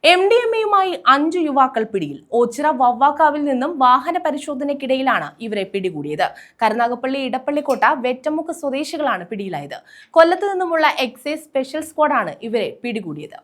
MDMA-യുമായി 5 യുവാക്കൾ പിടിയിൽ. ഓച്ചിറ വവ്വാക്കാവിൽ നിന്നും വാഹന പരിശോധനയ്ക്കിടയിലാണ് ഇവരെ പിടികൂടിയത്. കരുനാഗപ്പള്ളി ഇടപ്പള്ളിക്കോട്ട വെറ്റമുക്ക് സ്വദേശികളാണ് പിടിയിലായത്. കൊല്ലത്ത് നിന്നുമുള്ള എക്സൈസ് സ്പെഷ്യൽ സ്ക്വാഡാണ് ഇവരെ പിടികൂടിയത്.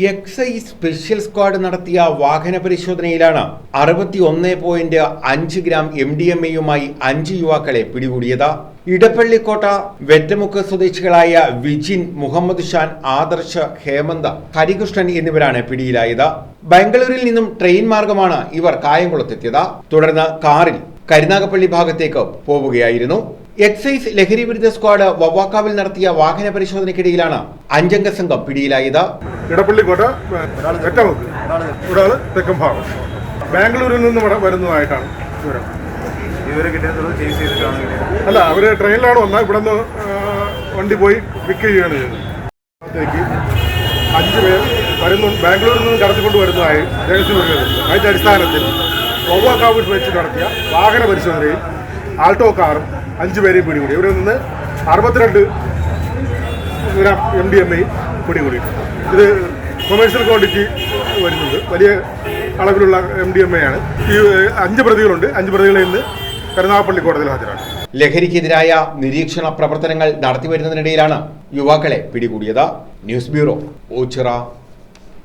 എക്സൈസ് സ്പെഷ്യൽ സ്ക്വാഡ് നടത്തിയ വാഹന പരിശോധനയിലാണ് 61.5 ഗ്രാം MDMA-യുമായി 5 യുവാക്കളെ പിടികൂടിയത്. ഇടപ്പള്ളിക്കോട്ട വെറ്റമുക്ക് സ്വദേശികളായ വിജിൻ, മുഹമ്മദ് ഷാൻ, ആദർശ്, ഹേമന്ത, ഹരികൃഷ്ണൻ എന്നിവരാണ് പിടിയിലായത്. ബംഗളൂരിൽ നിന്നും ട്രെയിൻ മാർഗമാണ് ഇവർ കായംകുളത്തെത്തിയത്. തുടർന്ന് കാറിൽ കരുനാഗപ്പള്ളി ഭാഗത്തേക്ക് പോവുകയായിരുന്നു. എക്സൈസ് ലഹരി വിരുദ്ധ സ്ക്വാഡ് വവ്വാക്കാവിൽ നടത്തിയ വാഹന പരിശോധനയ്ക്കിടയിലാണ് 5 അംഗ സംഘം പിടിയിലായത്. ഇടപ്പള്ളിക്കോട്ട വെറ്റമുക്ക്, ഒരാള് തെക്കൻ ഭാഗം, ബാംഗ്ലൂരിൽ നിന്ന് വരുന്നതായിട്ടാണ് വിവരം. അല്ല, അവര് ട്രെയിനിലാണ് വന്നത്. ഇവിടെ നിന്ന് വണ്ടി പോയി പിക്ക് ചെയ്യുകയാണ് ചെയ്തത്. 5 പേർ ബാംഗ്ലൂരിൽ നിന്ന് കടത്തിക്കൊണ്ട് വരുന്നതായി രഹസ്യം വരുന്നത്. അതിന്റെ അടിസ്ഥാനത്തിൽ വവ്വാക്കാവിൽ വെച്ച് നടത്തിയ വാഹന പരിശോധനയിൽ ആൾട്ടോ കാറും 5 പേരെയും പിടികൂടി. ഇവരിൽ നിന്ന് 62 ഗ്രാം MDMA പിടികൂടിയിട്ടുണ്ട്. ഇത് കൊമേഴ്ഷ്യൽ ക്വാണ്ടിറ്റി വരുന്നത് വലിയ അളവിലുള്ള MDMA ആണ്. ഈ 5 പ്രതികളുണ്ട്. 5 പ്രതികളിൽ നിന്ന് കരുനാഗപ്പള്ളി കോടതിയിൽ ഹാജരാണ്. ലഹരിക്കെതിരായ നിരീക്ഷണ പ്രവർത്തനങ്ങൾ നടത്തിവരുന്നതിനിടയിലാണ് യുവാക്കളെ പിടികൂടിയത്. News bureau, Ochira.